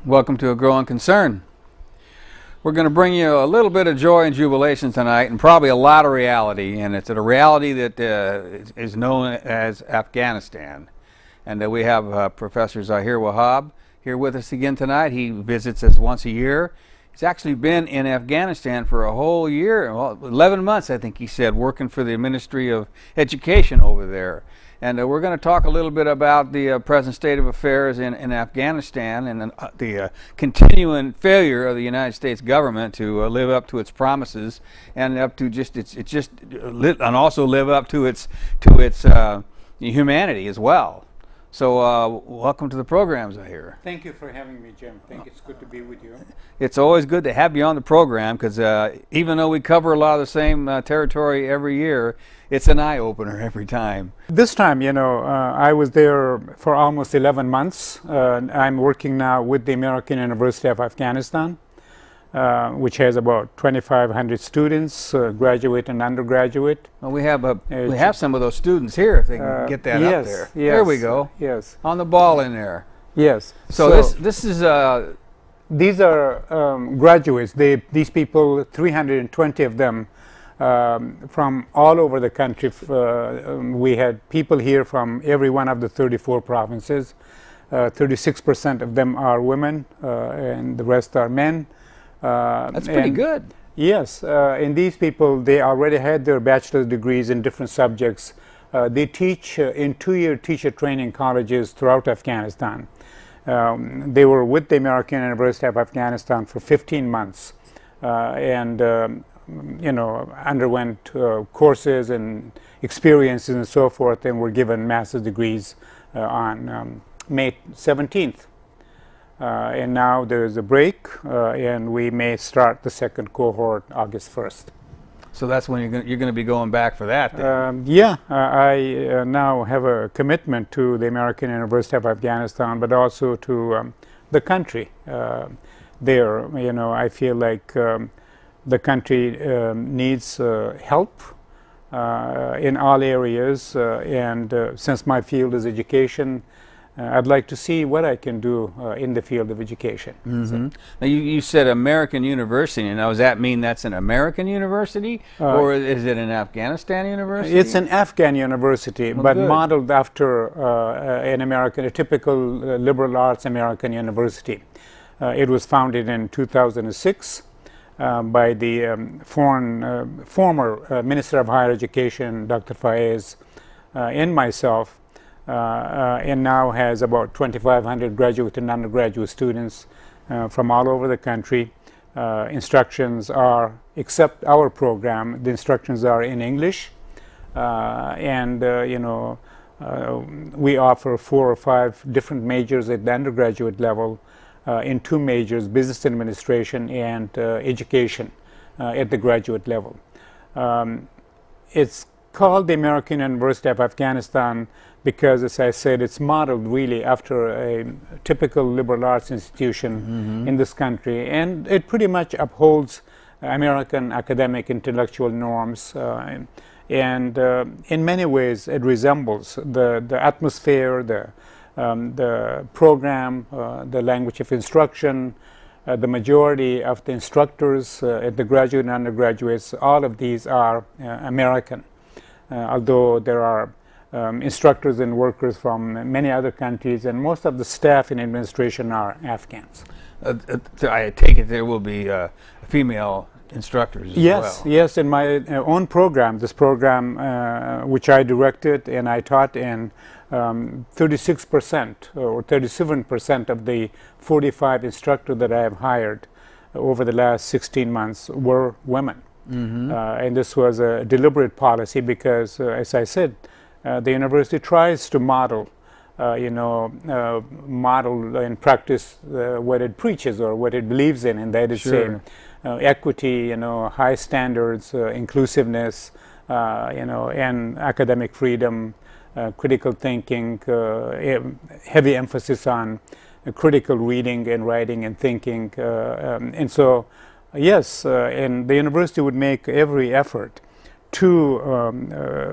Welcome to A Growing Concern. We're going to bring you a little bit of joy and jubilation tonight, and probably a lot of reality, and it's a reality that is known as Afghanistan. And we have Professor Zaher Wahab here with us again tonight. He visits us once a year. He's actually been in Afghanistan for a whole year, well, 11 months, I think he said, working for the Ministry of Education over there. And we're going to talk a little bit about the present state of affairs in Afghanistan and the continuing failure of the United States government to live up to its promises and up to and also live up to its humanity as well. So welcome to the program, Zaher. Thank you for having me, Jim. It's good to be with you. It's always good to have you on the program because even though we cover a lot of the same territory every year, it's an eye-opener every time. This time, I was there for almost 11 months. I'm working now with the American University of Afghanistan, which has about 2,500 students, graduate and undergraduate. Well, we have some of those students here, if they can get that up there. Yes, there we go. Yes. On the ball in there. Yes. So this is... these are graduates. These people, 320 of them, from all over the country. We had people here from every one of the 34 provinces. 36% of them are women, and the rest are men. That's pretty good. Yes, and these people, they already had their bachelor's degrees in different subjects. They teach in two-year teacher training colleges throughout Afghanistan. They were with the American University of Afghanistan for 15 months and underwent courses and experiences and so forth, and were given master's degrees on May 17th. And now there is a break, and we may start the second cohort August 1st. So that's when you're going to be going back for that. I now have a commitment to the American University of Afghanistan, but also to the country there. I feel like the country needs help in all areas, and since my field is education, I'd like to see what I can do in the field of education. Mm-hmm. Now you said American University, and now does that mean that's an American university, or is it an Afghanistan university? It's an Afghan university, well, but good. modeled after a typical liberal arts American university. It was founded in 2006 by the former Minister of Higher Education, Dr. Faiz, and myself. And now has about 2,500 graduate and undergraduate students from all over the country. Instructions are, except our program, the instructions are in English, and we offer 4 or 5 different majors at the undergraduate level in 2 majors, business administration and education at the graduate level. It's called the American University of Afghanistan because, as I said, it's modeled really after a typical liberal arts institution in this country, and it pretty much upholds American academic intellectual norms, and in many ways it resembles the atmosphere, the program, the language of instruction, the majority of the instructors at the graduate and undergraduates, all of these are American. Although there are instructors and workers from many other countries, and most of the staff in administration are Afghans. I take it there will be female instructors as well. Yes, in my own program, this program which I directed and I taught in, 36% or 37% of the 45 instructors that I have hired over the last 16 months were women. And this was a deliberate policy because, as I said, the university tries to model, model and practice what it preaches or what it believes in, and that is equity, high standards, inclusiveness, and academic freedom, critical thinking, heavy emphasis on critical reading and writing and thinking, and so. Yes, and the university would make every effort to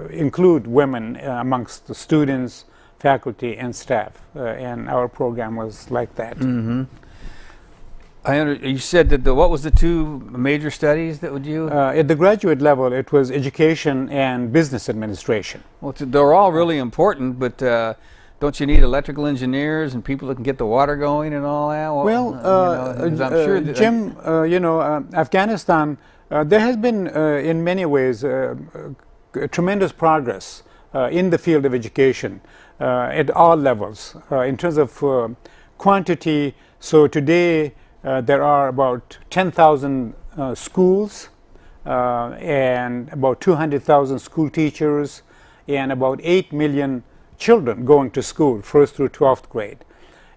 include women amongst the students, faculty, and staff, and our program was like that. You said that what was the two major studies that would you? At the graduate level, it was education and business administration. Well, they're all really important, but don't you need electrical engineers and people that can get the water going and all that? Well, I'm sure that, Jim, Afghanistan, there has been, in many ways, tremendous progress in the field of education at all levels. In terms of quantity, so today there are about 10,000 schools and about 200,000 school teachers and about 8 million children going to school, 1st through 12th grade.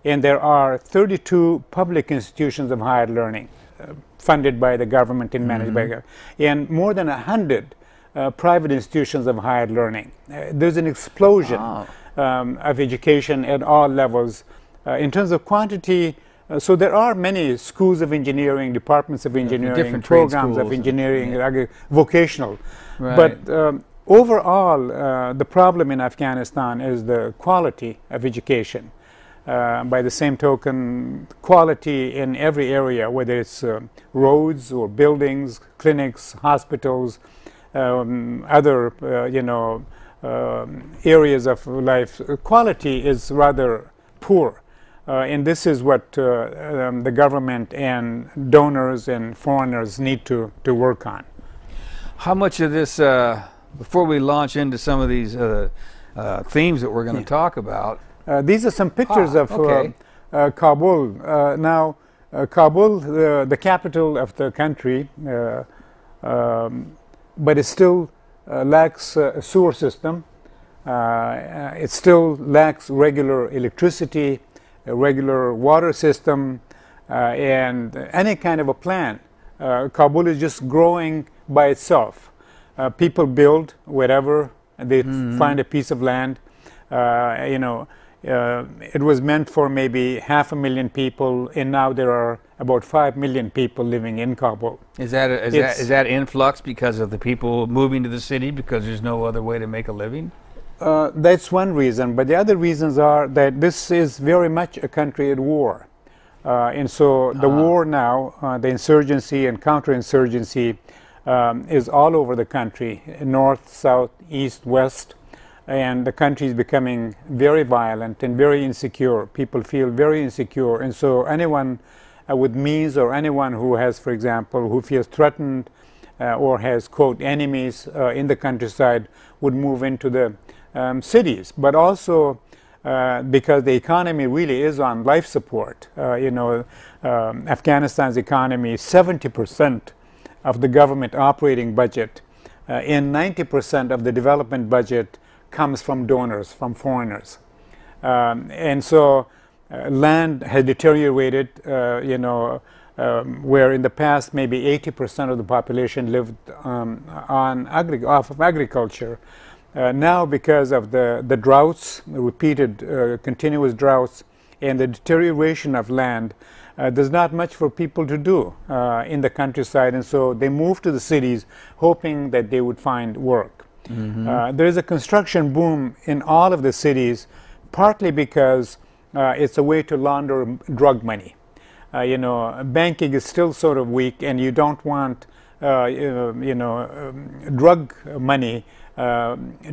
And there are 32 public institutions of higher learning funded by the government and managed by the government, and more than 100 private institutions of higher learning. There's an explosion of education at all levels. In terms of quantity, so there are many schools of engineering, departments of engineering, programs of engineering, vocational. Right. But overall, the problem in Afghanistan is the quality of education. By the same token, quality in every area, whether it's roads or buildings, clinics, hospitals, other areas of life, quality is rather poor. And this is what the government and donors and foreigners need to work on. How much of this, before we launch into some of these themes that we're going to talk about? These are some pictures of Kabul. Now, Kabul, the capital of the country, but it still lacks a sewer system. It still lacks regular electricity, a regular water system, and any kind of a plan. Kabul is just growing by itself. People build wherever they find a piece of land. It was meant for maybe 500,000 people, and now there are about 5 million people living in Kabul. Is that influx because of the people moving to the city because there's no other way to make a living? That's one reason, but the other reasons are that this is very much a country at war. And so the war now, the insurgency and counterinsurgency is all over the country, north, south, east, west, and the country is becoming very violent and very insecure. People feel very insecure, and so anyone with means or anyone who has, for example, who feels threatened or has, quote, enemies in the countryside would move into the cities, but also because the economy really is on life support. Afghanistan's economy, 70% of the government operating budget and 90% of the development budget comes from donors, from foreigners. And so land has deteriorated, where in the past maybe 80% of the population lived off of agriculture. Now, because of the droughts, repeated continuous droughts, and the deterioration of land, there's not much for people to do in the countryside, and so they move to the cities hoping that they would find work. There is a construction boom in all of the cities, partly because it's a way to launder drug money. Banking is still sort of weak, and you don't want drug money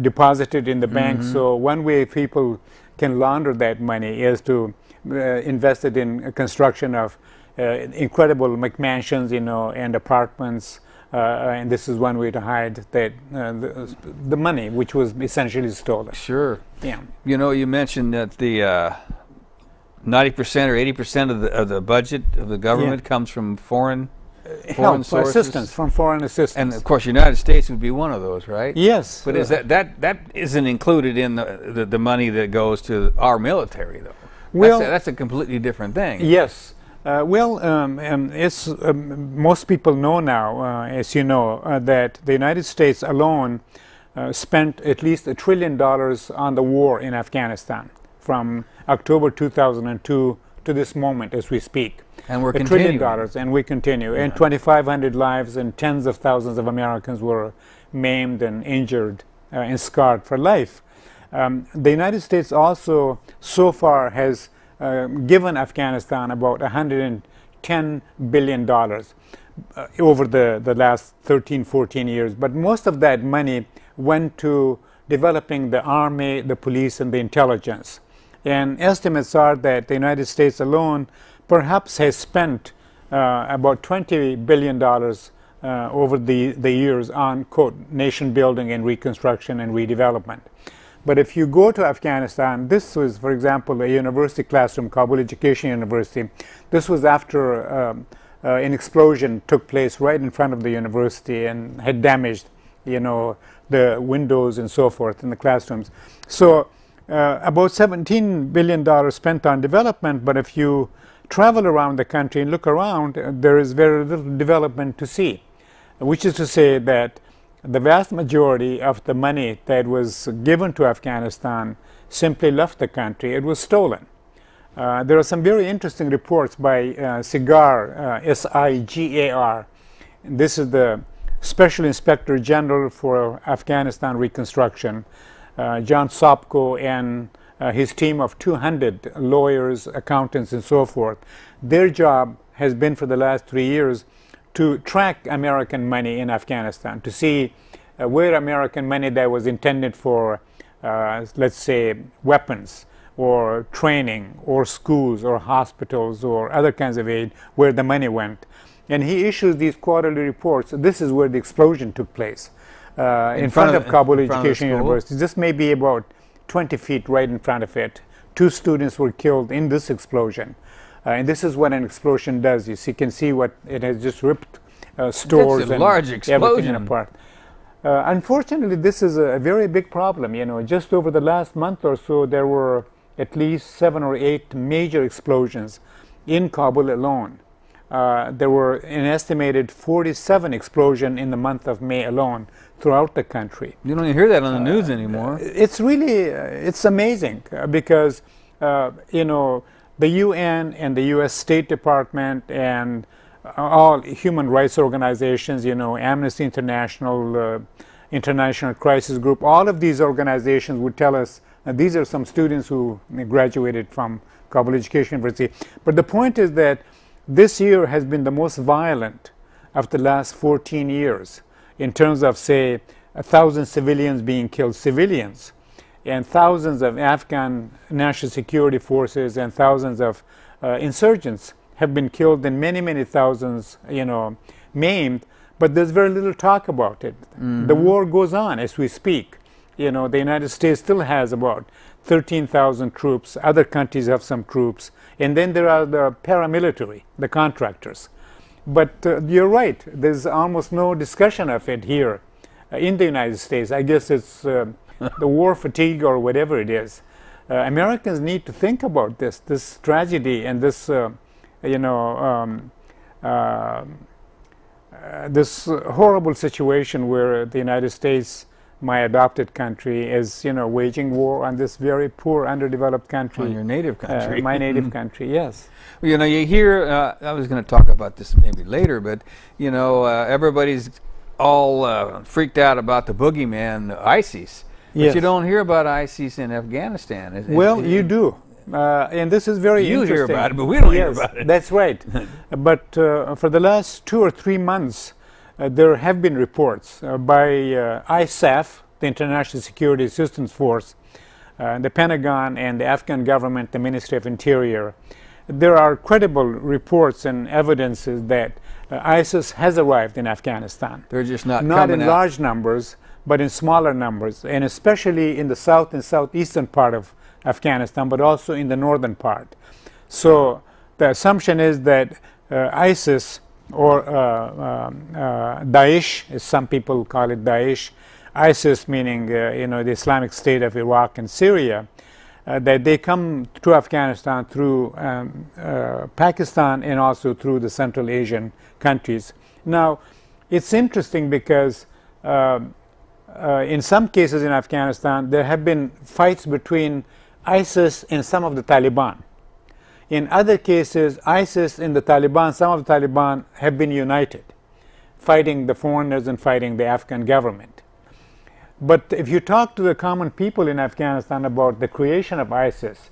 deposited in the bank. So one way people can launder that money is to invest it in construction of incredible McMansions, and apartments. And this is one way to hide that the money, which was essentially stolen. Sure. Yeah. You mentioned that the 90% or 80% of the budget of the government comes from foreign sources. Assistance from foreign assistance. And of course, the United States would be one of those, right? Yes. But is that isn't included in the money that goes to our military, though? Well, that's a completely different thing. Yes. It's most people know now, as you know, that the United States alone spent at least $1 trillion on the war in Afghanistan from October 2002 to this moment as we speak. And we're $1 trillion, and we continue. And 2,500 lives and tens of thousands of Americans were maimed and injured and scarred for life. The United States also so far has given Afghanistan about $110 $10 billion over the last 13, 14 years. But most of that money went to developing the army, the police, and the intelligence. And estimates are that the United States alone perhaps has spent about $20 billion over the years on, quote, nation building and reconstruction and redevelopment. But if you go to Afghanistan, this was, for example, a university classroom, Kabul Education University. This was after an explosion took place right in front of the university and had damaged, you know, the windows and so forth in the classrooms. So about $17 billion spent on development, but if you travel around the country and look around, there is very little development to see, which is to say that the vast majority of the money that was given to Afghanistan simply left the country. It was stolen. There are some very interesting reports by SIGAR, S-I-G-A-R. This is the Special Inspector General for Afghanistan Reconstruction, John Sopko, and his team of 200 lawyers, accountants, and so forth. Their job has been for the last 3 years to track American money in Afghanistan, to see where American money that was intended for, let's say, weapons or training or schools or hospitals or other kinds of aid, where the money went. And he issues these quarterly reports. This is where the explosion took place, in front of Kabul Education University. This may be about 20 feet right in front of it. 2 students were killed in this explosion. And this is what an explosion does. You can see what it has just ripped stores and large explosion everything apart. Unfortunately, this is a very big problem. You know, just over the last month or so, there were at least 7 or 8 major explosions in Kabul alone. There were an estimated 47 explosions in the month of May alone throughout the country. You don't even hear that on the news anymore. It's really, it's amazing because, you know, the UN and the U.S. State Department and all human rights organizations, you know, Amnesty International, International Crisis Group, all of these organizations would tell us these are some students who graduated from Kabul Education University. But the point is that this year has been the most violent of the last 14 years in terms of, say, 1,000 civilians being killed, civilians, and thousands of Afghan national security forces and thousands of insurgents have been killed, and many, many thousands, you know, maimed, but there's very little talk about it. The war goes on as we speak. You know, the United States still has about 13,000 troops. Other countries have some troops. And then there are the paramilitary, the contractors. But you're right, there's almost no discussion of it here in the United States. I guess it's the war fatigue or whatever it is. Americans need to think about this tragedy and this, you know, this horrible situation where the United States, my adopted country, is, you know, waging war on this very poor, underdeveloped country. On your native country. My native country, yes. Well, you know, you hear, I was going to talk about this maybe later, but, you know, everybody's all freaked out about the boogeyman, ISIS. But you don't hear about ISIS in Afghanistan. Well, you do. And this is very interesting. You hear about it, but we don't hear about it. That's right. But for the last 2 or 3 months, there have been reports by ISAF, the International Security Assistance Force, the Pentagon, and the Afghan government, the Ministry of Interior. There are credible reports and evidences that ISIS has arrived in Afghanistan. They're just not in large numbers, but in smaller numbers, and especially in the south and southeastern part of Afghanistan, but also in the northern part. So the assumption is that ISIS, or Daesh, as some people call it, Daesh, ISIS meaning you know, the Islamic State of Iraq and Syria, that they come to Afghanistan through Pakistan and also through the Central Asian countries. Now, it's interesting because in some cases in Afghanistan, there have been fights between ISIS and some of the Taliban. In other cases, ISIS and the Taliban, some of the Taliban have been united, fighting the foreigners and fighting the Afghan government. But if you talk to the common people in Afghanistan about the creation of ISIS,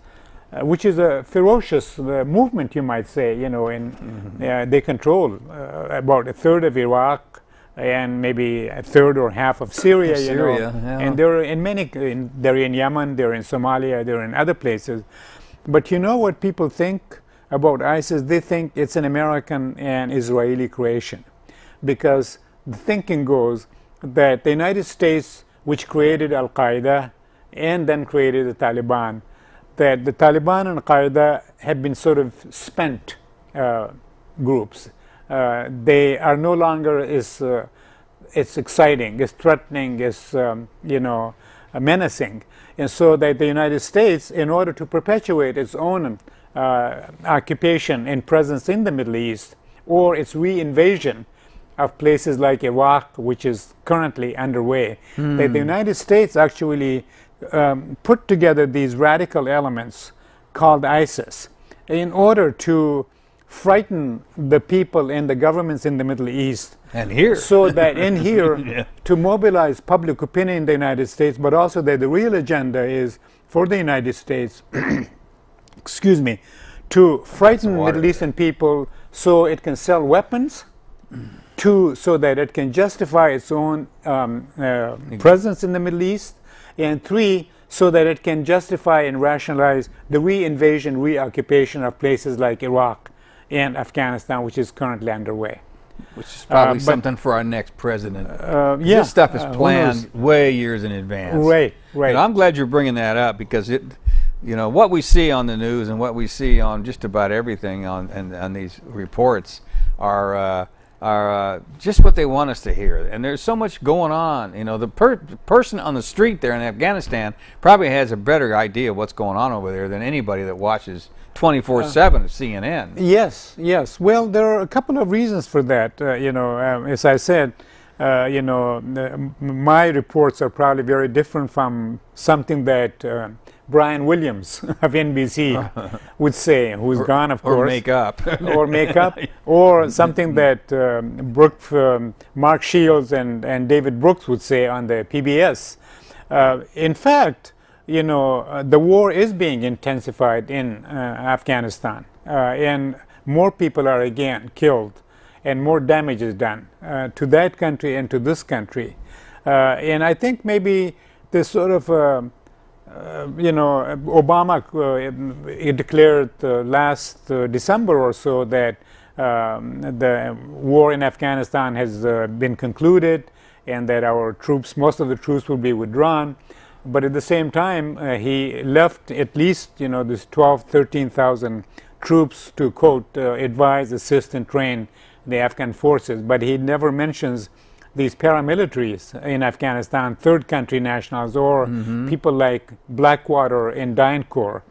which is a ferocious movement, you might say. You know, and they control about a third of Iraq and maybe a third or half of Syria. Syria, yeah. And they're in many. They're in Yemen. They're in Somalia. They're in other places. But you know what people think about ISIS? They think it's an American and Israeli creation, because the thinking goes that the United States, which created Al-Qaeda and then created the Taliban, that the Taliban and Al-Qaeda have been sort of spent groups. They are no longer as exciting, as threatening, as you know, menacing. And so that the United States, in order to perpetuate its own occupation and presence in the Middle East, or its re-invasion of places like Iraq, which is currently underway, that the United States actually put together these radical elements called ISIS in order to frighten the people and the governments in the Middle East. And here. So that in here, yeah. to mobilize public opinion in the United States, but also that the real agenda is for the United States, excuse me, to frighten Middle Eastern people so it can sell weapons, so that it can justify its own presence in the Middle East, and 3, so that it can justify and rationalize the re-invasion, re-occupation of places like Iraq and Afghanistan, which is currently underway. Which is probably something for our next president. Yeah, this stuff is planned way years in advance. Right, right. And I'm glad you're bringing that up, because it, you know, what we see on the news and what we see on just about everything on these reports are just what they want us to hear. And there's so much going on. You know, the person on the street there in Afghanistan probably has a better idea of what's going on over there than anybody that watches 24/7 of CNN. Yes, yes. Well, there are a couple of reasons for that. You know, as I said, you know, my reports are probably very different from something that Brian Williams of NBC would say, who's gone, of course. Or make up. Or make up. Or something that Mark Shields and David Brooks would say on the PBS. In fact, you know, the war is being intensified in Afghanistan, and more people are again killed, and more damage is done to that country and to this country. And I think maybe this sort of, you know, Obama declared last December or so that the war in Afghanistan has been concluded, and that our troops, most of the troops, will be withdrawn. But at the same time, he left at least, you know, this 13,000 troops to, quote, advise, assist, and train the Afghan forces. But he never mentions these paramilitaries in Afghanistan, third country nationals, or people like Blackwater and DynCorp,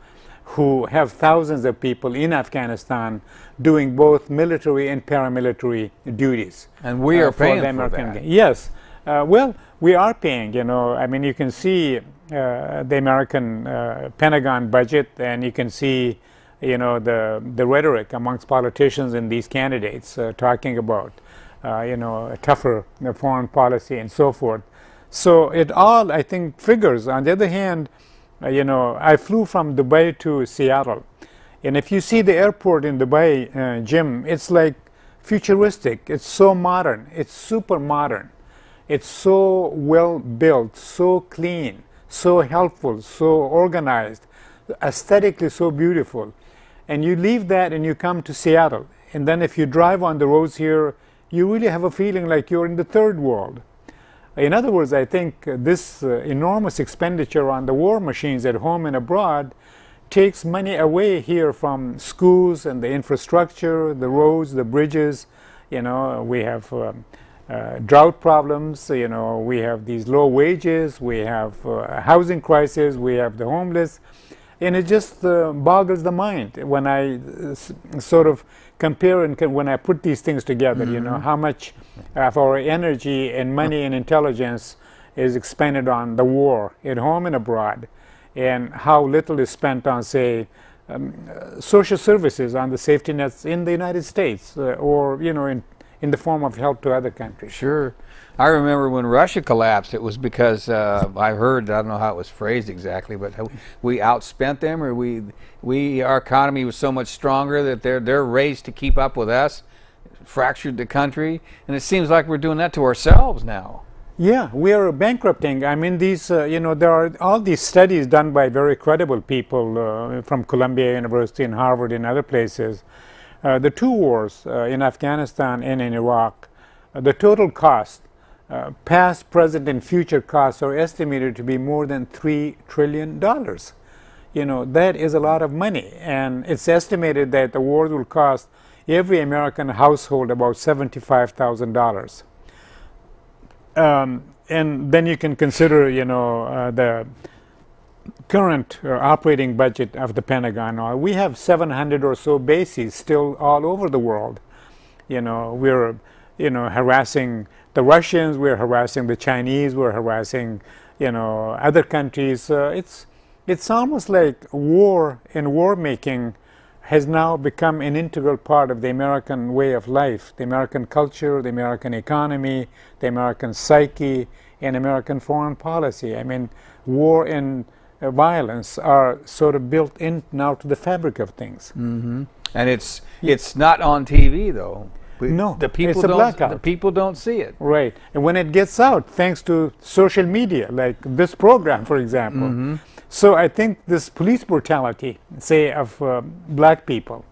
who have thousands of people in Afghanistan doing both military and paramilitary duties. And we are paying for that. Yes. Well, we are paying, you know. I mean, you can see the American Pentagon budget, and you can see, you know, the rhetoric amongst politicians and these candidates talking about, you know, a tougher foreign policy and so forth. So it all, I think, figures. On the other hand, you know, I flew from Dubai to Seattle, and if you see the airport in Dubai, Jim, it's like futuristic. It's so modern. It's super modern. It's so well built, so clean, so helpful, so organized, aesthetically so beautiful. And you leave that and you come to Seattle. And then if you drive on the roads here, you really have a feeling like you're in the third world. In other words, I think this enormous expenditure on the war machines at home and abroad takes money away here from schools and the infrastructure, the roads, the bridges. You know, we have drought problems, you know, we have these low wages, we have a housing crisis, we have the homeless, and it just boggles the mind when I sort of compare and when I put these things together, you know, how much of our energy and money and intelligence is expended on the war at home and abroad, and how little is spent on, say, social services, on the safety nets in the United States, or, you know, in in the form of help to other countries. Sure. I remember when Russia collapsed, it was because I heard, I don't know how it was phrased exactly, but we outspent them, or our economy was so much stronger that their race to keep up with us fractured the country, and it seems like we're doing that to ourselves now. Yeah, we are bankrupting. I mean, these, there are all these studies done by very credible people from Columbia University and Harvard and other places. The two wars in Afghanistan and in Iraq, the total cost, past, present, and future costs are estimated to be more than $3 trillion. That is a lot of money, and it's estimated that the war will cost every American household about $75,000. And then you can consider, the current operating budget of the Pentagon. We have 700 or so bases still all over the world. We're, harassing the Russians, we're harassing the Chinese, we're harassing, other countries. It's almost like war and war making has now become an integral part of the American way of life, the American culture, the American economy, the American psyche, and American foreign policy. I mean, war and violence are sort of built in now to the fabric of things. Mm-hmm. And it's not on TV, though. No, the people it's a blackout. The people don't see it. Right. And when it gets out, thanks to social media, like this program, for example. Mm-hmm. So I think this police brutality, say, of black people,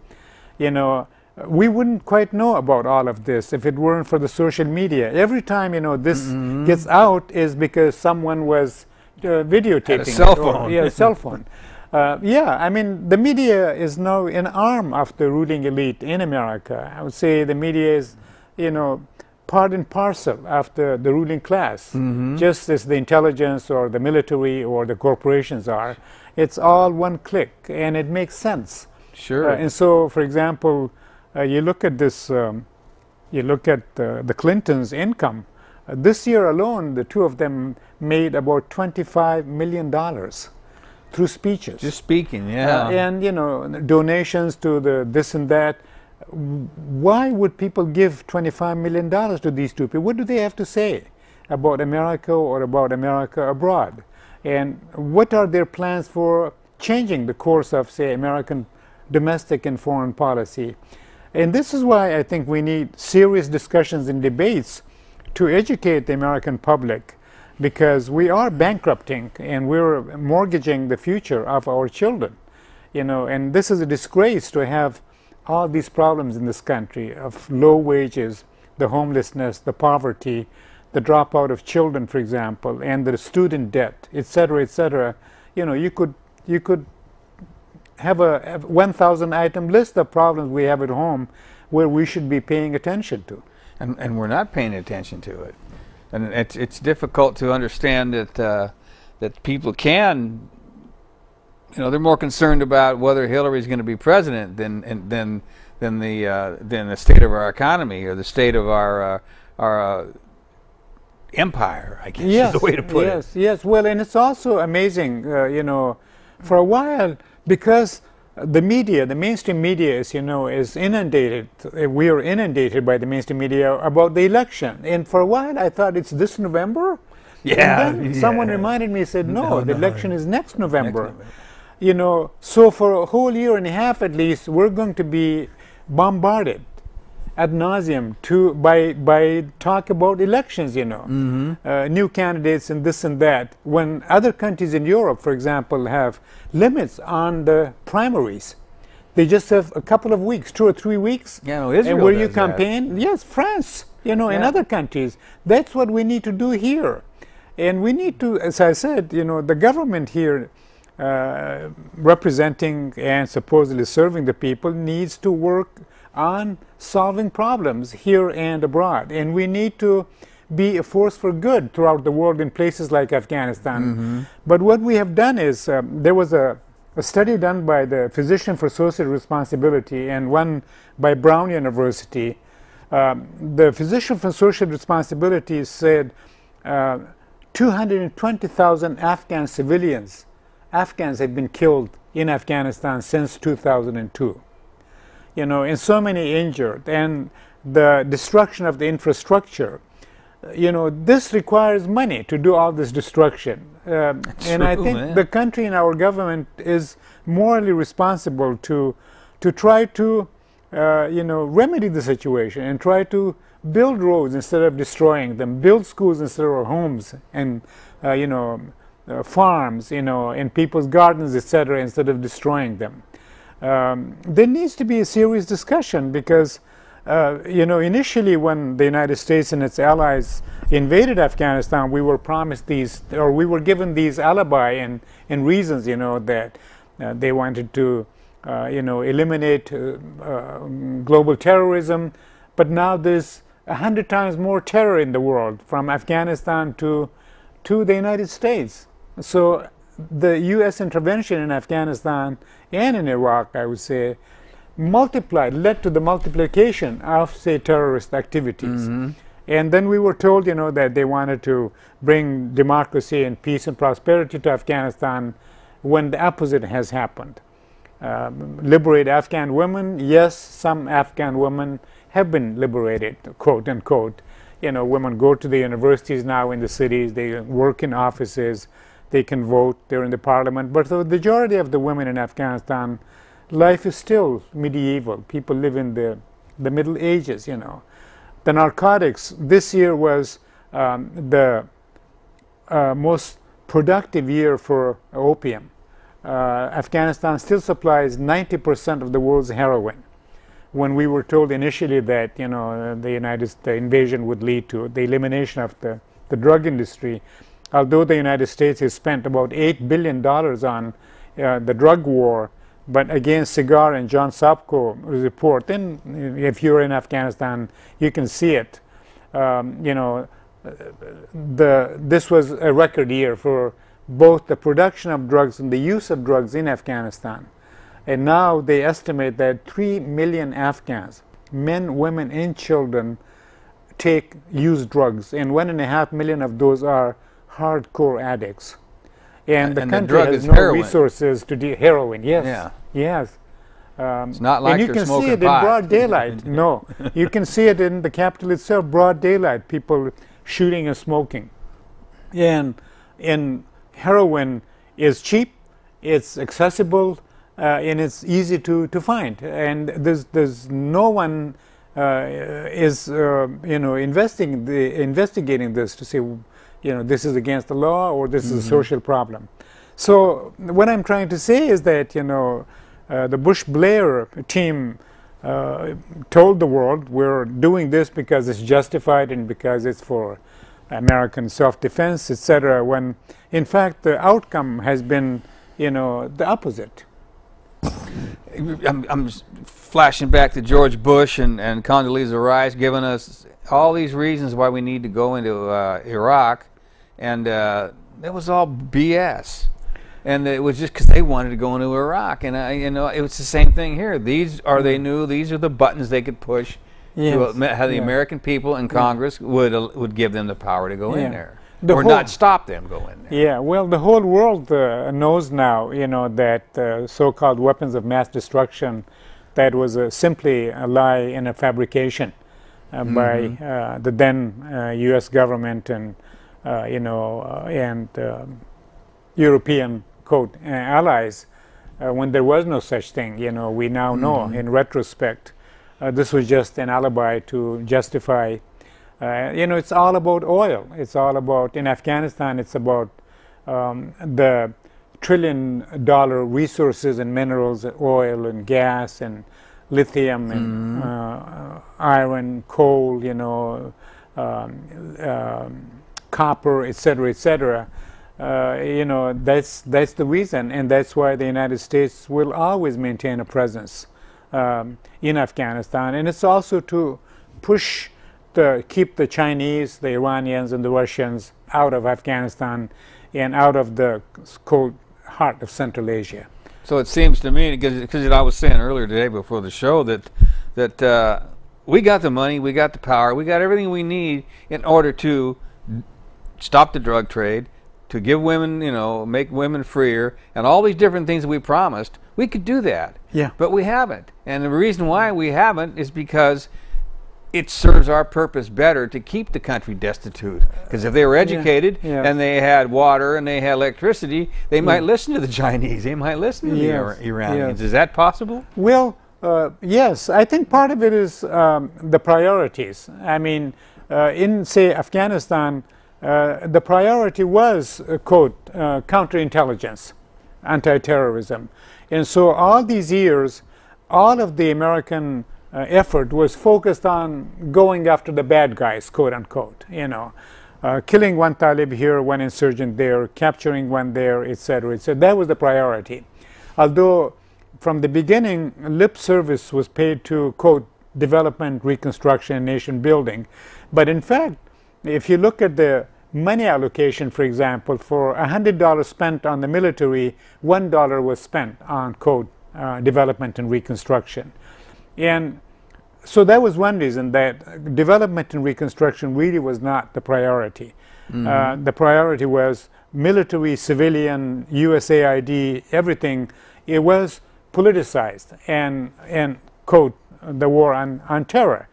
we wouldn't quite know about all of this if it weren't for the social media. Every time, this mm-hmm. gets out is because someone was videotaping. A cell phone. A cell phone. I mean, the media is now an arm of the ruling elite in America. I would say the media is, part and parcel of the ruling class, mm-hmm. just as the intelligence or the military or the corporations are. It's all one click, and it makes sense. Sure. And so, for example, you look at this, the Clintons' income. This year alone, the two of them made about $25 million through speeches. Just speaking, yeah. And, donations to the this and that. Why would people give $25 million to these two people? What do they have to say about America or about America abroad? And what are their plans for changing the course of, say, American domestic and foreign policy? And this is why I think we need serious discussions and debates to educate the American public, because we are bankrupting and we're mortgaging the future of our children. And this is a disgrace to have all these problems in this country of low wages, the homelessness, the poverty, the dropout of children, for example, and the student debt, etc., etc. You could have a 1,000 item list of problems we have at home where we should be paying attention to. And we're not paying attention to it. And it's difficult to understand that people can. They're more concerned about whether Hillary's going to be president than the state of our economy or the state of our empire, I guess is the way to put it. Yes. Well, and it's also amazing, for a while, because the media, the mainstream media, is inundated. We are inundated by the mainstream media about the election. And for a while, I thought it's this November. Yeah. And then someone reminded me, said, no, the election is next November. So for a whole year and a half at least, we're going to be bombarded ad nauseum by talk about elections, mm-hmm. New candidates and this and that. When other countries in Europe, for example, have limits on the primaries, they just have a couple of weeks, 2 or 3 weeks. Yeah, no, Israel and where you does campaign, that. Yes, France, and other countries. That's what we need to do here. And we need to, as I said, the government here, representing and supposedly serving the people, needs to work on solving problems here and abroad. And we need to be a force for good throughout the world in places like Afghanistan. Mm-hmm. But what we have done is, there was a study done by the Physician for Social Responsibility and one by Brown University. The Physician for Social Responsibility said 220,000 Afghan civilians, Afghans have been killed in Afghanistan since 2002. And so many injured. And the destruction of the infrastructure. This requires money to do all this destruction. And I think the country and our government is morally responsible to try to, remedy the situation and try to build roads instead of destroying them, build schools instead of homes, and, farms, in people's gardens, etc., instead of destroying them. There needs to be a serious discussion because initially when the United States and its allies invaded Afghanistan, we were promised these, or we were given these alibi and reasons, that they wanted to, eliminate global terrorism. But now there's 100 times more terror in the world, from Afghanistan to the United States. So the U.S. intervention in Afghanistan and in Iraq, I would say, led to the multiplication of, say, terrorist activities. And then we were told, that they wanted to bring democracy and peace and prosperity to Afghanistan, when the opposite has happened. Liberate Afghan women. Yes, some Afghan women have been liberated, quote unquote. Women go to the universities now in the cities, they work in offices, they can vote, they're in the parliament. But the majority of the women in Afghanistan, life is still medieval. People live in the Middle Ages, The narcotics, this year was the most productive year for opium. Afghanistan still supplies 90% of the world's heroin. When we were told initially that, the invasion would lead to the elimination of the drug industry, although the United States has spent about $8 billion on the drug war. But again, Cigar and John Sopko report, and if you're in Afghanistan, you can see it. This was a record year for both the production of drugs and the use of drugs in Afghanistan. And now they estimate that 3 million Afghans, men, women, and children, use drugs, and 1.5 million of those are hardcore addicts. And the country has no resources to do heroin. Yes. Yeah. Yes. It's not like and you can see it in broad daylight. No, you can see it in the capital itself, broad daylight. People shooting and smoking. And heroin is cheap, it's accessible, and it's easy to find. And there's no one is investigating this to say, this is against the law or this is a social problem. So what I'm trying to say is that, the Bush-Blair team told the world we're doing this because it's justified and because it's for American self-defense, etc., when in fact the outcome has been, the opposite. I'm flashing back to George Bush and Condoleezza Rice giving us all these reasons why we need to go into Iraq, and it was all BS. And it was just because they wanted to go into Iraq, and it was the same thing here. They knew these are the buttons they could push. Yes. How the American people and Congress would give them the power to go in there, or not stop them going there. Yeah, well, the whole world knows now, that so-called weapons of mass destruction, that was simply a lie and a fabrication by the then U.S. government and European allies, when there was no such thing. We now know in retrospect this was just an alibi to justify. It's all about oil. It's all about, in Afghanistan, it's about the trillion-dollar resources and minerals, oil and gas and lithium and iron, coal, copper, etc., etc. That's the reason, and that's why the United States will always maintain a presence in Afghanistan. And it's also to keep the Chinese, the Iranians, and the Russians out of Afghanistan and out of the cold heart of Central Asia. So it seems to me, because I was saying earlier today before the show that we got the money, we got the power, we got everything we need in order to stop the drug trade, to give women, make women freer, and all these different things that we promised. We could do that. Yeah. But we haven't. And the reason why we haven't is because it serves our purpose better to keep the country destitute. Because if they were educated and they had water and they had electricity, they might listen to the Chinese. They might listen to the Iranians. Is that possible? Well, yes. I think part of it is the priorities. I mean, in, say, Afghanistan, the priority was, quote, counterintelligence, anti-terrorism. And so all these years, all of the American effort was focused on going after the bad guys, quote unquote, you know, killing one Talib here, one insurgent there, capturing one there, etc., etc. That was the priority. Although from the beginning, lip service was paid to, quote, development, reconstruction, and nation building. But in fact, if you look at the money allocation, for example, for $100 spent on the military, $1 was spent on, quote, development and reconstruction. And so that was one reason that development and reconstruction really was not the priority. The priority was military, civilian, USAID, everything. It was politicized and quote, the war on terror.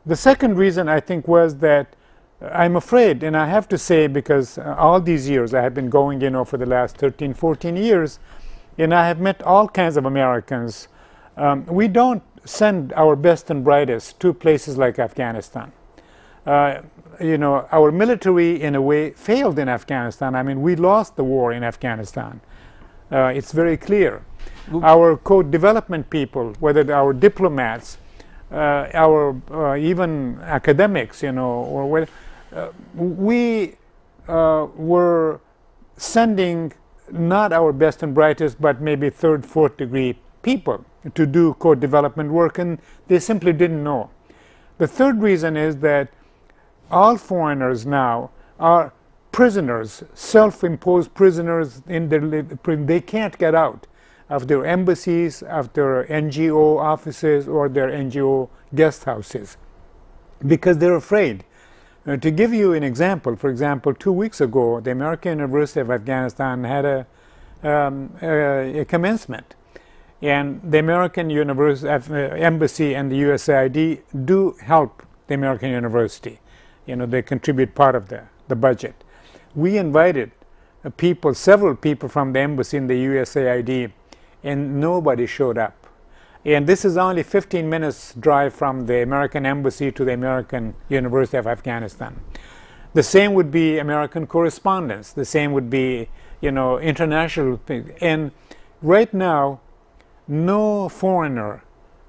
The second reason, I think, was that I'm afraid, and I have to say, because all these years I have been going, you know, for the last 13, 14 years, and I have met all kinds of Americans. We don't send our best and brightest to places like Afghanistan. You know, our military, in a way, failed in Afghanistan. I mean, we lost the war in Afghanistan. It's very clear. Our, quote, development people, whether our diplomats, our even academics, you know, or we were sending not our best and brightest, but maybe third, fourth degree people to do, quote, development work, and they simply didn't know. The third reason is that all foreigners now are prisoners, self-imposed prisoners. They can't get out of their embassies, of their NGO offices, or their NGO guest houses, because they're afraid. To give you an example, for example, 2 weeks ago, the American University of Afghanistan had a commencement. And the American Embassy and the USAID do help the American University. You know, they contribute part of the budget. We invited people, several people from the embassy and the USAID, and nobody showed up. And this is only 15 minutes drive from the American Embassy to the American University of Afghanistan. The same would be American correspondence. The same would be, you know, international things. And right now, no foreigner,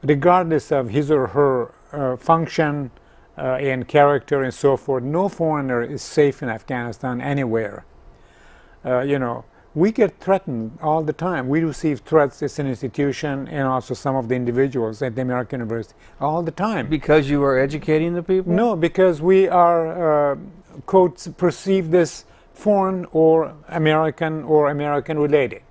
regardless of his or her function and character and so forth, no foreigner is safe in Afghanistan anywhere. You know, we get threatened all the time. We receive threats as an institution, and also some of the individuals at the American University all the time. Because you are educating the people? No, because we are, quote, perceived as foreign or American related.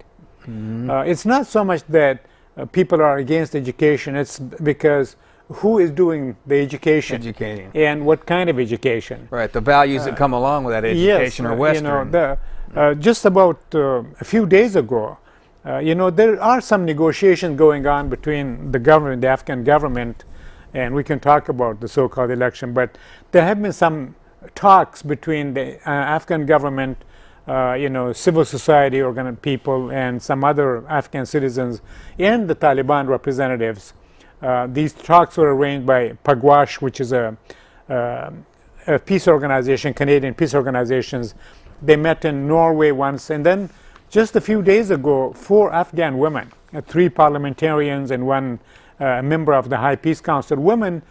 It's not so much that people are against education. It's because who is doing the education? Educating. And what kind of education? Right, the values that come along with that education are Western. You know, just about a few days ago, you know, there are some negotiations going on between the government, the Afghan government, and we can talk about the so-called election, but there have been some talks between the Afghan government, you know, civil society people, and some other Afghan citizens, and the Taliban representatives. These talks were arranged by Pagwash, which is a peace organization, Canadian peace organizations. They met in Norway once, and then just a few days ago, 4 Afghan women, 3 parliamentarians and 1 member of the High Peace Council, women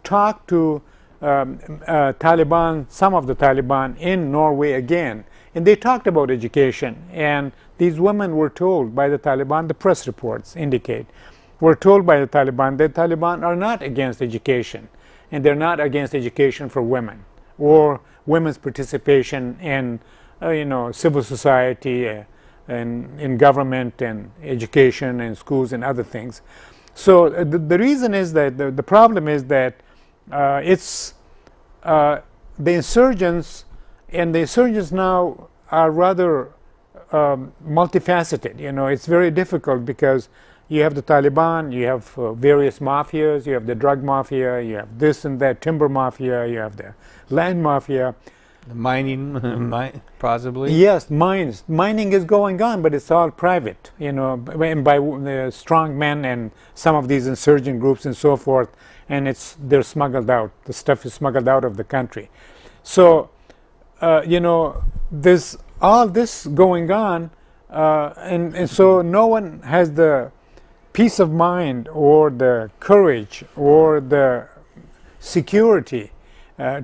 talked to Taliban, some of the Taliban in Norway again, and they talked about education. And these women were told by the Taliban, the press reports indicate, were told by the Taliban are not against education, and they're not against education for women or women's participation in you know, civil society and in government and education and schools and other things. So the reason is that the problem is that it's the insurgents, and the insurgents now are rather multifaceted. You know, it's very difficult because you have the Taliban, you have various mafias, you have the drug mafia, you have this and that timber mafia, you have the land mafia. The mining, possibly? Yes, mines. Mining is going on, but it's all private, you know, by strong men and some of these insurgent groups and so forth, and they're smuggled out. The stuff is smuggled out of the country. So, you know, there's all this going on, and so no one has the peace of mind or the courage or the security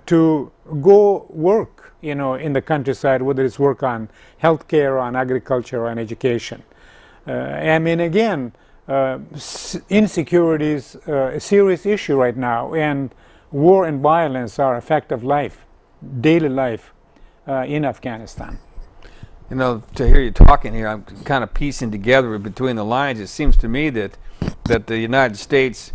to go work, you know, in the countryside, whether it's work on healthcare, on agriculture, or on education. I mean, again, insecurity is a serious issue right now, and war and violence are a fact of life, daily life in Afghanistan. You know, to hear you talking here, I'm kind of piecing together between the lines. It seems to me that the United States,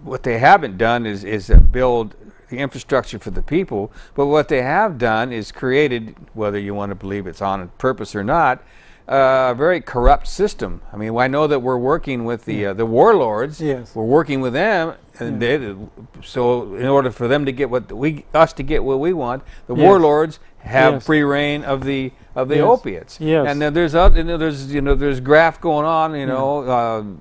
what they haven't done is build the infrastructure for the people, but what they have done is created, whether you want to believe it's on purpose or not, a very corrupt system. I mean, I know that we're working with the warlords. Yes. We're working with them, and so in order for them to get us to get what we want, the warlords have free reign of the opiates. Yes. And then there's graft going on. You know.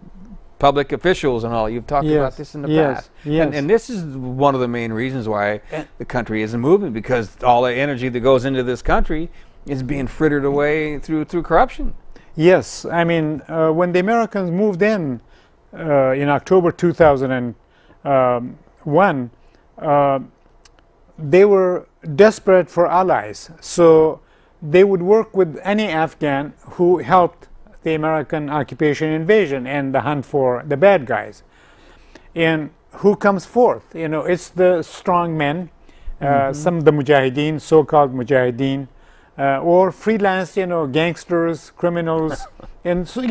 Public officials and all. You've talked about this in the past. Yes. And this is one of the main reasons why the country isn't moving, because all the energy that goes into this country is being frittered away through corruption. Yes. I mean, when the Americans moved in October 2001, they were desperate for allies. So they would work with any Afghan who helped the American occupation invasion and the hunt for the bad guys. And who comes forth? You know, it's the strong men, some of the mujahideen, so-called mujahideen, or freelance, you know, gangsters, criminals, and so,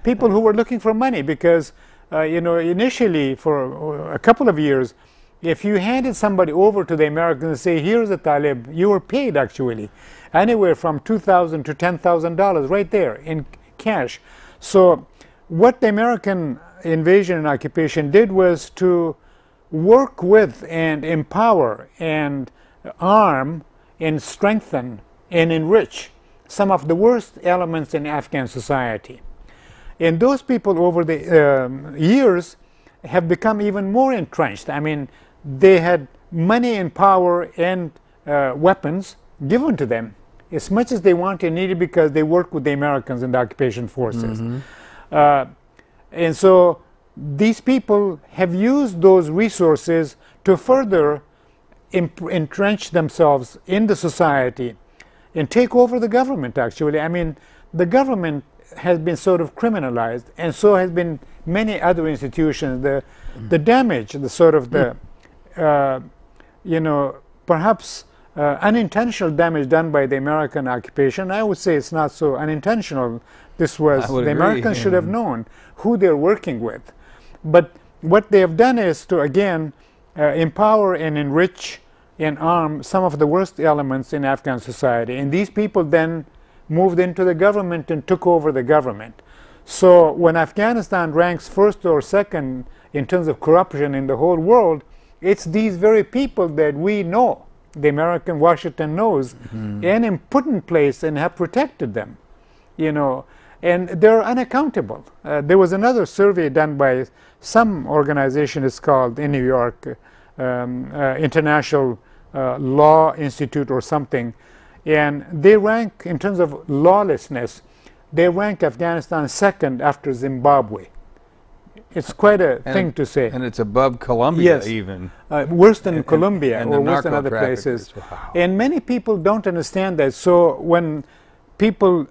people who were looking for money, because, you know, initially for a couple of years, if you handed somebody over to the Americans and say, here's a Talib, you were paid actually anywhere from $2,000 to $10,000 right there in cash. So what the American invasion and occupation did was to work with and empower and arm and strengthen and enrich some of the worst elements in Afghan society. And those people over the years have become even more entrenched. I mean, they had money and power and weapons given to them as much as they wanted and needed, because they worked with the Americans and the occupation forces. And so these people have used those resources to further entrench themselves in the society and take over the government, actually. I mean, the government has been sort of criminalized, and so has been many other institutions. The damage, the sort of the, you know, perhaps unintentional damage done by the American occupation. I would say it's not so unintentional. This was, the Americans should have known who they're working with. But what they have done is to, again, empower and enrich and arm some of the worst elements in Afghan society. And these people then moved into the government and took over the government. So when Afghanistan ranks first or second in terms of corruption in the whole world, it's these very people that we know, the American Washington knows, and put in place and have protected them, you know, and they're unaccountable. There was another survey done by some organization, it's called in New York, International Law Institute or something, and they rank, in terms of lawlessness, they rank Afghanistan second after Zimbabwe. It's quite a thing to say. And it's above Colombia, even. Worse than Colombia, or worse than other places. Wow. And many people don't understand that. So when people,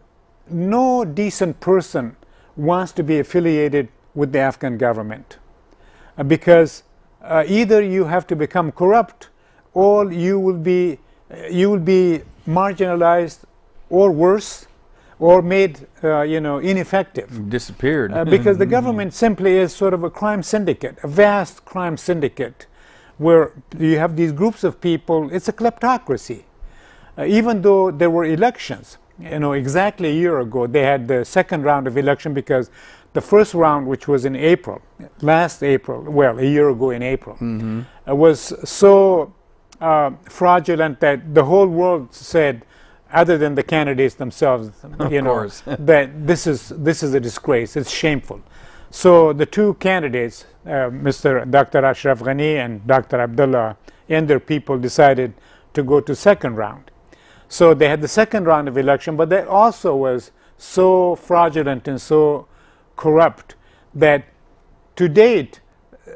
no decent person wants to be affiliated with the Afghan government, because either you have to become corrupt, or you will be marginalized, or worse, or made you know, ineffective. Disappeared. Because the government simply is sort of a crime syndicate, a vast crime syndicate, where you have these groups of people. It's a kleptocracy. Even though there were elections, exactly a year ago, they had the second round of election, because the first round, which was in April, last April, well, a year ago in April, was so fraudulent that the whole world said, other than the candidates themselves, that this is a disgrace. It's shameful. So the two candidates, Dr. Ashraf Ghani and Dr. Abdullah, and their people decided to go to second round. So they had the second round of election, but that also was so fraudulent and so corrupt that to date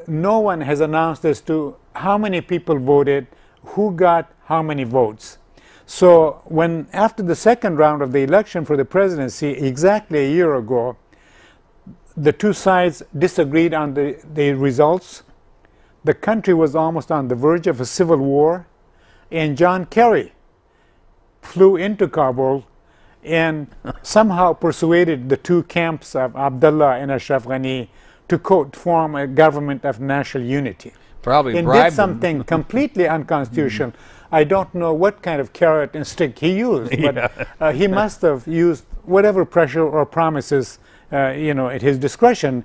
no one has announced as to how many people voted, who got how many votes. So when after the second round of the election for the presidency exactly a year ago, the two sides disagreed on the results, the country was almost on the verge of a civil war, and John Kerry flew into Kabul and somehow persuaded the two camps of Abdullah and Ashraf Ghani to, quote, form a government of national unity. Probably and bribed did something completely unconstitutional. I don't know what kind of carrot and stick he used, but he must have used whatever pressure or promises, at his discretion.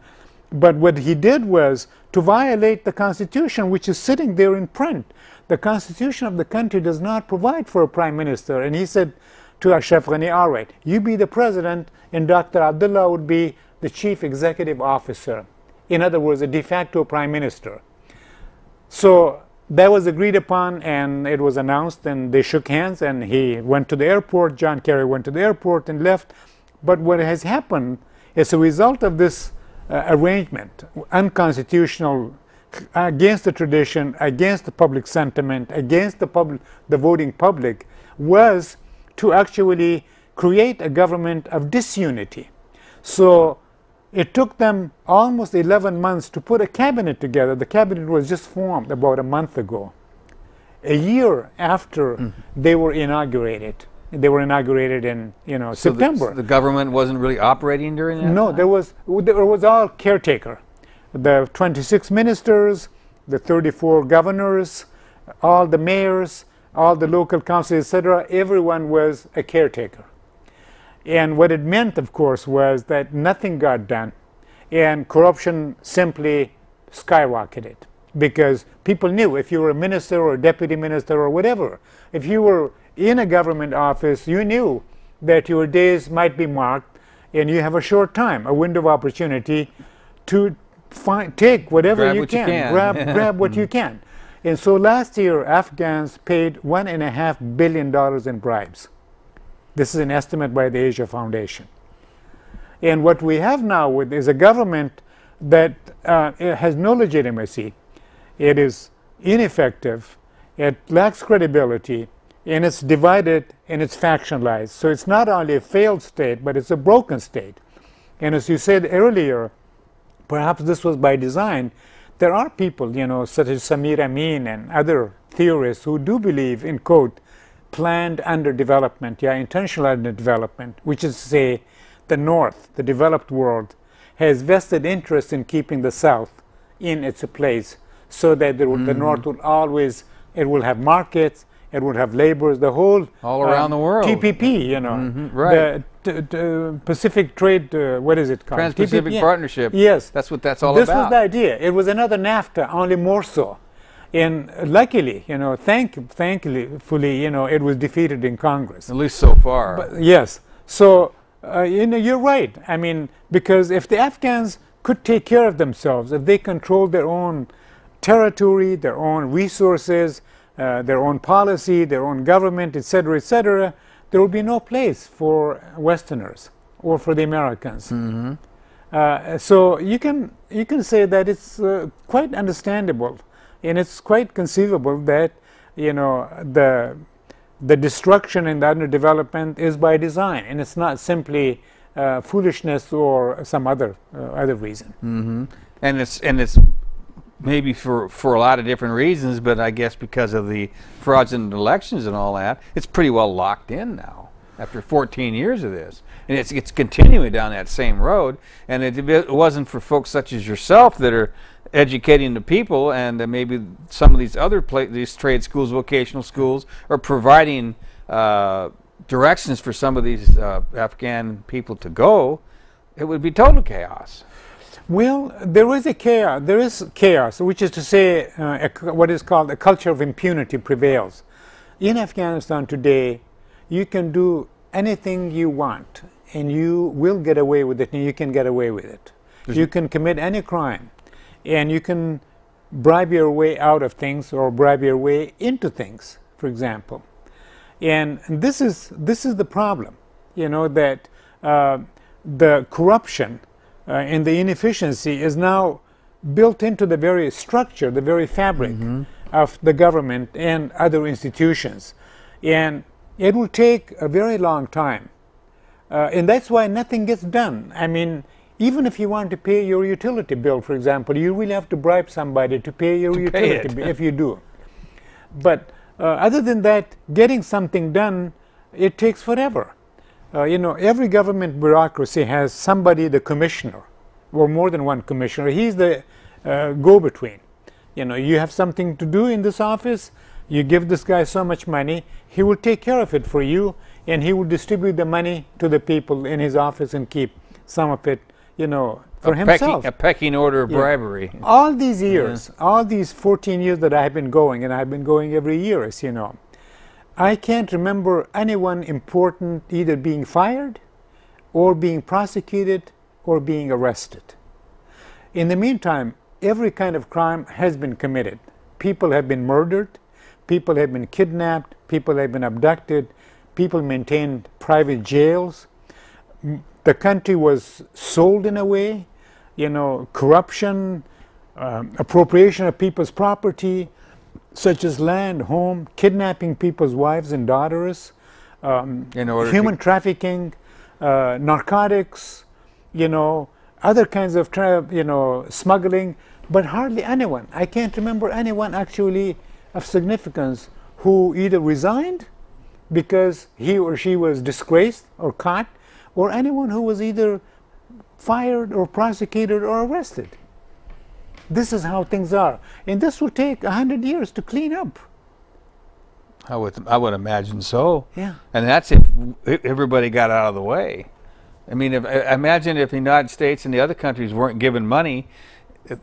But what he did was to violate the Constitution, which is sitting there in print. The Constitution of the country does not provide for a prime minister. And he said to Ashraf Ghani, all right, you be the president, and Dr. Abdullah would be the chief executive officer. In other words, a de facto prime minister. So that was agreed upon, and it was announced, and they shook hands, and he went to the airport. John Kerry went to the airport and left. But what has happened as a result of this arrangement, unconstitutional, against the tradition, against the public sentiment, against the voting public, was to actually create a government of disunity. So it took them almost 11 months to put a cabinet together. The cabinet was just formed about a month ago, a year after they were inaugurated. They were inaugurated in September. So the government wasn't really operating during that No, time? there was all caretaker. The 26 ministers, the 34 governors, all the mayors, all the local councils, etc. Everyone was a caretaker. And what it meant, of course, was that nothing got done, and corruption simply skyrocketed, because people knew if you were a minister or a deputy minister or whatever, if you were in a government office, you knew that your days might be marked and you have a short time, a window of opportunity to take whatever you can, grab what you can. And so last year, Afghans paid $1.5 billion in bribes. This is an estimate by the Asia Foundation. And what we have now is a government that has no legitimacy. It is ineffective, it lacks credibility, and it's divided and it's factionalized. So it's not only a failed state, but it's a broken state. And as you said earlier, perhaps this was by design. There are people, such as Samir Amin and other theorists who do believe in, quote, planned underdevelopment, intentional underdevelopment, which is to say the North, the developed world, has vested interest in keeping the South in its place, so that the North will always, it will have markets, it will have laborers, the whole all around the world. TPP, right. The Pacific Trade, what is it called? Trans-Pacific Partnership. Yes. That's what that's all this about. This was the idea. It was another NAFTA, only more so. And luckily, thankfully, it was defeated in Congress. At least so far. But, yes. So, you're right. I mean, because if the Afghans could take care of themselves, if they controlled their own territory, their own resources, their own policy, their own government, etc., there would be no place for Westerners or for the Americans. So you can say that it's quite understandable, and it's quite conceivable that the destruction and the underdevelopment is by design, and it's not simply foolishness or some other reason. And it's maybe for a lot of different reasons, but I guess because of the fraudulent elections and all that, it's pretty well locked in now after 14 years of this. And it's continuing down that same road. And it wasn't for folks such as yourself that are educating the people, and maybe some of these other these trade schools, vocational schools, are providing directions for some of these Afghan people to go, it would be total chaos. Well, there is a chaos. There is chaos, which is to say, what is called a culture of impunity prevails. In Afghanistan today, you can do anything you want, and you will get away with it, and you can get away with it. You can commit any crime, and you can bribe your way out of things or bribe your way into things, for example. And this is the problem, you know, that the corruption and the inefficiency is now built into the very structure, the very fabric of the government and other institutions. And it will take a very long time. And that's why nothing gets done. I mean, even if you want to pay your utility bill, for example, you really have to bribe somebody to pay your utility bill, if you do. But other than that, getting something done, it takes forever. You know, every government bureaucracy has somebody, the commissioner, or more than one commissioner. He's the go-between. You know, you have something to do in this office, you give this guy so much money, he will take care of it for you, and he will distribute the money to the people in his office and keep some of it, you know, for himself. A pecking order of bribery. All these years, all these 14 years that I have been going, and I've been going every year, as you know, I can't remember anyone important either being fired or being prosecuted or being arrested. In the meantime, every kind of crime has been committed. People have been murdered, people have been kidnapped, people have been abducted, people maintained private jails. The country was sold in a way, you know, corruption, appropriation of people's property, such as land, home, kidnapping people's wives and daughters, human trafficking, narcotics, you know, other kinds of, smuggling, but hardly anyone. I can't remember anyone actually of significance who either resigned because he or she was disgraced or caught, or anyone who was either fired or prosecuted or arrested. This is how things are, and this will take 100 years to clean up. I would imagine so. Yeah. And that's if everybody got out of the way. I mean, imagine if the United States and the other countries weren't given money,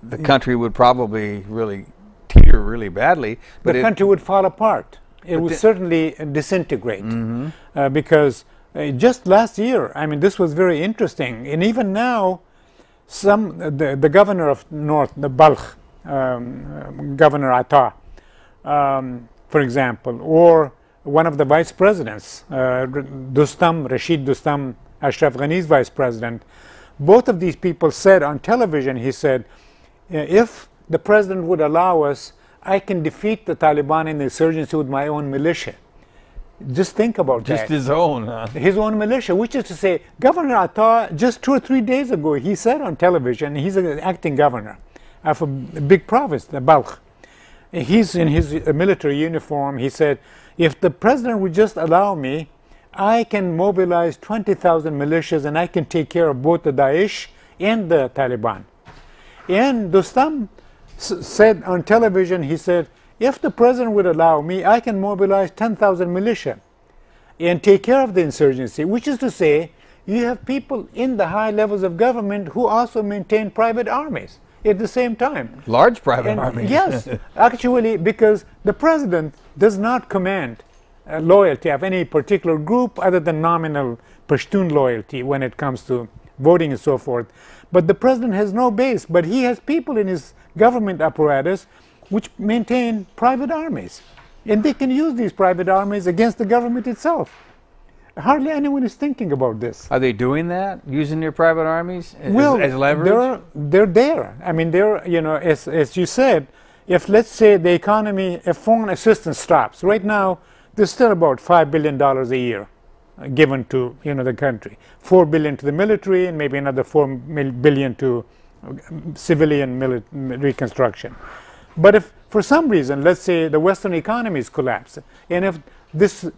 the country would probably really teeter really badly. But the country would fall apart. It would certainly disintegrate because just last year, I mean, this was very interesting, and even now, the governor of North, the Balkh, Governor Atta, for example, or one of the vice presidents, Rashid Dostam, Ashraf Ghani's vice president, both of these people said on television, he said, if the president would allow us, I can defeat the Taliban and the insurgency with my own militia. Just think about that. Just his own, huh? His own militia, which is to say, Governor Atta, just 2 or 3 days ago, he said on television, he's an acting governor of a big province, the Balkh. He's in his military uniform. He said, if the president would just allow me, I can mobilize 20,000 militias and I can take care of both the Daesh and the Taliban. And Dostam said on television, he said, if the president would allow me, I can mobilize 10,000 militia and take care of the insurgency, which is to say, you have people in the high levels of government who also maintain private armies at the same time. Large private armies. Yes, actually, because the president does not command loyalty of any particular group other than nominal Pashtun loyalty when it comes to voting and so forth. But the president has no base, but he has people in his government apparatus which maintain private armies. And they can use these private armies against the government itself. Hardly anyone is thinking about this. Are they doing that, using their private armies as leverage? They're there. I mean, they're, you know, as you said, if let's say the economy, if foreign assistance stops, right now there's still about $5 billion a year given to, you know, the country. $4 billion to the military and maybe another $4 billion to civilian reconstruction. But if for some reason, let's say the Western economies collapse, and if this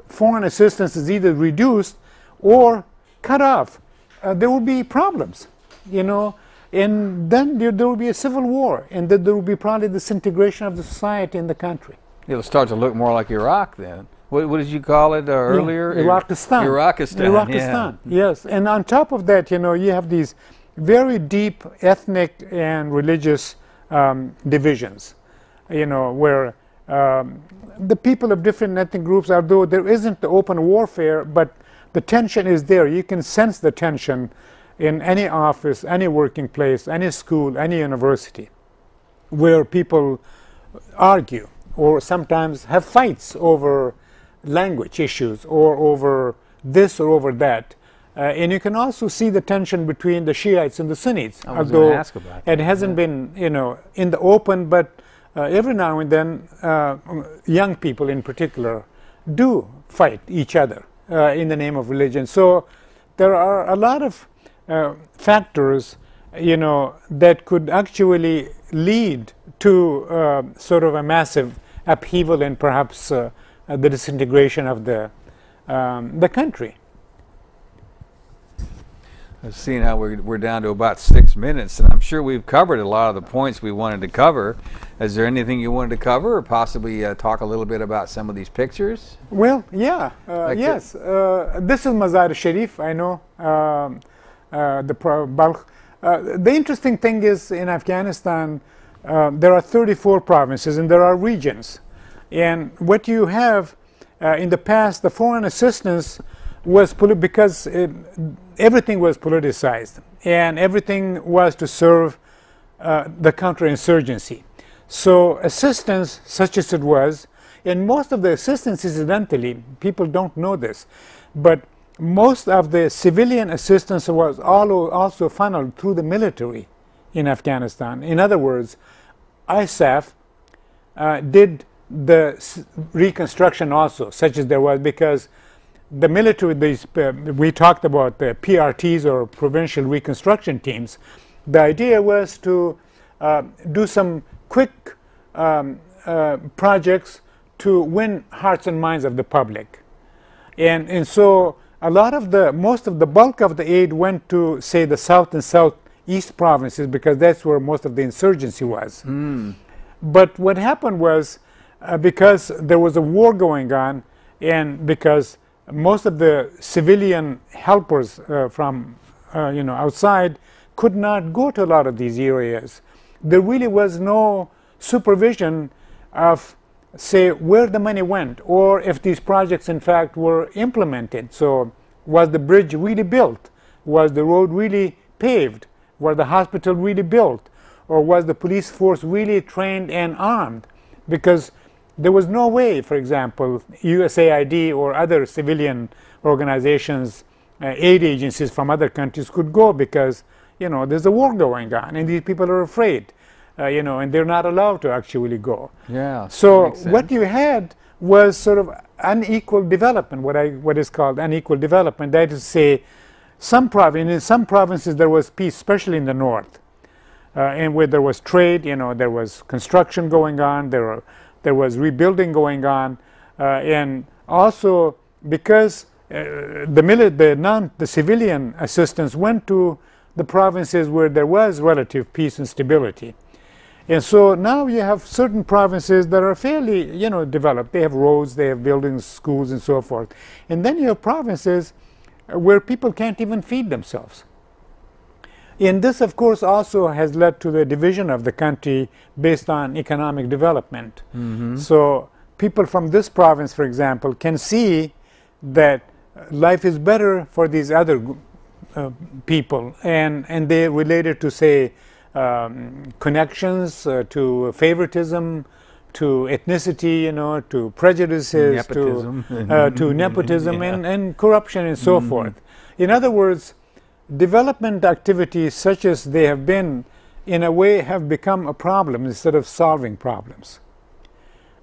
foreign assistance is either reduced or cut off, there will be problems, you know, and then there will be a civil war, and then there will be probably disintegration of the society in the country. It'll start to look more like Iraq then. what did you call it earlier? Iraqistan. Iraqistan, Yes. And on top of that, you have these very deep ethnic and religious divisions, where the people of different ethnic groups, although there isn't the open warfare, but the tension is there. You can sense the tension in any office, any working place, any school, any university, where people argue or sometimes have fights over language issues or over this or over that. And you can also see the tension between the Shiites and the Sunnis, although it hasn't been, in the open, but every now and then young people in particular do fight each other in the name of religion. So there are a lot of factors, that could actually lead to sort of a massive upheaval and perhaps the disintegration of the country. Seeing how we're down to about 6 minutes, and I'm sure we've covered a lot of the points we wanted to cover. Is there anything you wanted to cover, or possibly talk a little bit about some of these pictures? Well, yeah, yes. This is Mazar Sharif, I know, Balkh. The interesting thing is, in Afghanistan, there are 34 provinces and there are regions. And what you have in the past, the foreign assistance was because everything was politicized and everything was to serve the counterinsurgency. So assistance, such as it was, and most of the assistance, incidentally, people don't know this, but most of the civilian assistance was also funneled through the military in Afghanistan. In other words, ISAF did the reconstruction also, such as there was, because the military, we talked about the PRTs, or provincial reconstruction teams. The idea was to do some quick projects to win hearts and minds of the public. And so a lot of most of the bulk of the aid went to, say, the south and southeast provinces, because that's where most of the insurgency was. But what happened was, because there was a war going on, and because most of the civilian helpers from outside could not go to a lot of these areas, there really was no supervision of, say, where the money went, or if these projects in fact were implemented. So was the bridge really built? Was the road really paved? Was the hospital really built? Or was the police force really trained and armed? Because there was no way, for example, USAID or other civilian organizations, aid agencies from other countries could go, because there's a war going on and these people are afraid. And they're not allowed to actually go. Yeah. So what you had was sort of unequal development, what is called unequal development. That is to say, in some provinces there was peace, especially in the north, and where there was trade. There was construction going on. There was rebuilding going on, and also because the civilian assistance went to the provinces where there was relative peace and stability. And so now you have certain provinces that are fairly, developed. They have roads, they have buildings, schools, and so forth. And then you have provinces where people can't even feed themselves. And this, of course, also has led to the division of the country based on economic development. So people from this province, for example, can see that life is better for these other people, and they related to, say, connections, to favoritism, to ethnicity, to prejudices, nepotism. to nepotism and corruption and so forth. In other words, development activities such as they have been, in a way, have become a problem instead of solving problems.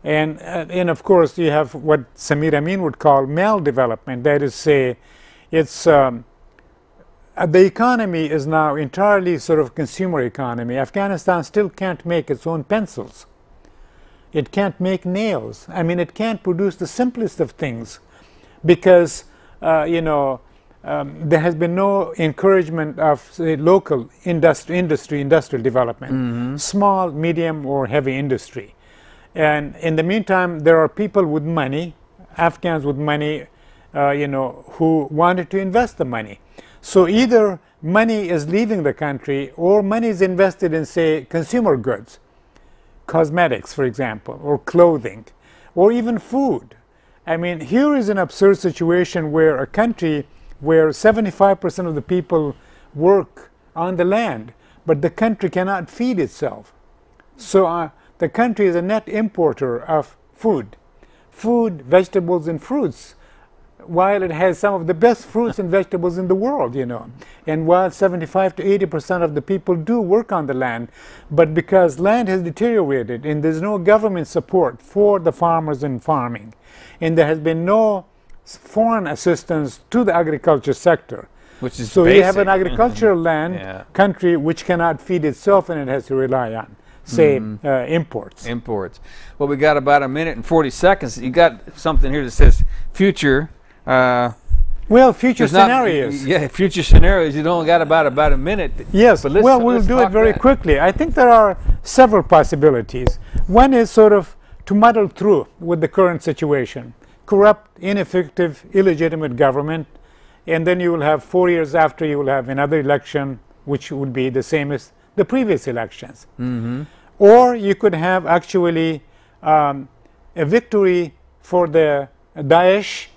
And of course, you have what Samir Amin would call maldevelopment. That is, say, it's the economy is now entirely sort of consumer economy. Afghanistan still can't make its own pencils. It can't make nails. I mean, it can't produce the simplest of things, because there has been no encouragement of, say, local industrial development, small, medium, or heavy industry. And in the meantime, there are people with money, Afghans with money, who wanted to invest the money. So either money is leaving the country or money is invested in, say, consumer goods, cosmetics, for example, or clothing, or even food. I mean, here is an absurd situation where a country where 75% of the people work on the land, but the country cannot feed itself. So the country is a net importer of food, vegetables, and fruits, while it has some of the best fruits and vegetables in the world, And while 75 to 80% of the people do work on the land, but because land has deteriorated and there's no government support for the farmers and farming, and there has been no foreign assistance to the agriculture sector. Which is so basic. You have an agricultural land country which cannot feed itself, and it has to rely on, say, imports. Imports. Well, we got about a minute and 40 seconds. You got something here that says future. Well, future scenarios. Future scenarios. You only got about a minute. Yes. But we'll do it very quickly. I think there are several possibilities. One is sort of to muddle through with the current situation. Corrupt, ineffective, illegitimate government, and then you will have 4 years after, you will have another election, which would be the same as the previous elections. Or you could have actually a victory for the Daesh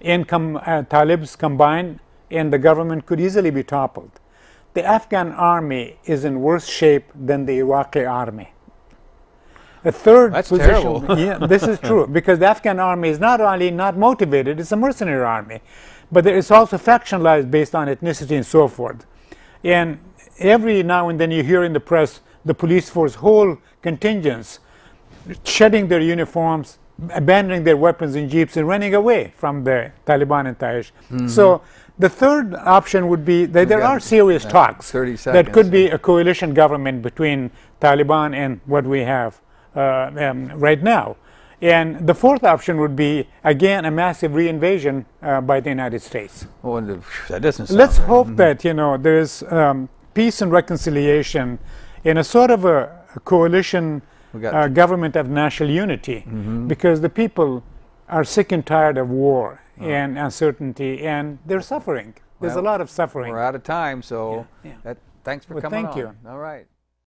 and Talibs combined, and the government could easily be toppled. The Afghan army is in worse shape than the Iraqi army. A third position, this is true, because the Afghan army is not only not motivated, it's a mercenary army, but it's also factionalized based on ethnicity and so forth. And every now and then you hear in the press the police force whole contingents shedding their uniforms, abandoning their weapons in jeeps and running away from the Taliban and Daesh. So the third option would be that there are serious talks that could be a coalition government between Taliban and what we have right now. And the fourth option would be, again, a massive reinvasion by the United States. Well, that doesn't sound Let's hope that, there is peace and reconciliation in a sort of a coalition government of national unity, because the people are sick and tired of war and uncertainty, and they're suffering. There's a lot of suffering. We're out of time, so thanks for coming on. Thank you. All right.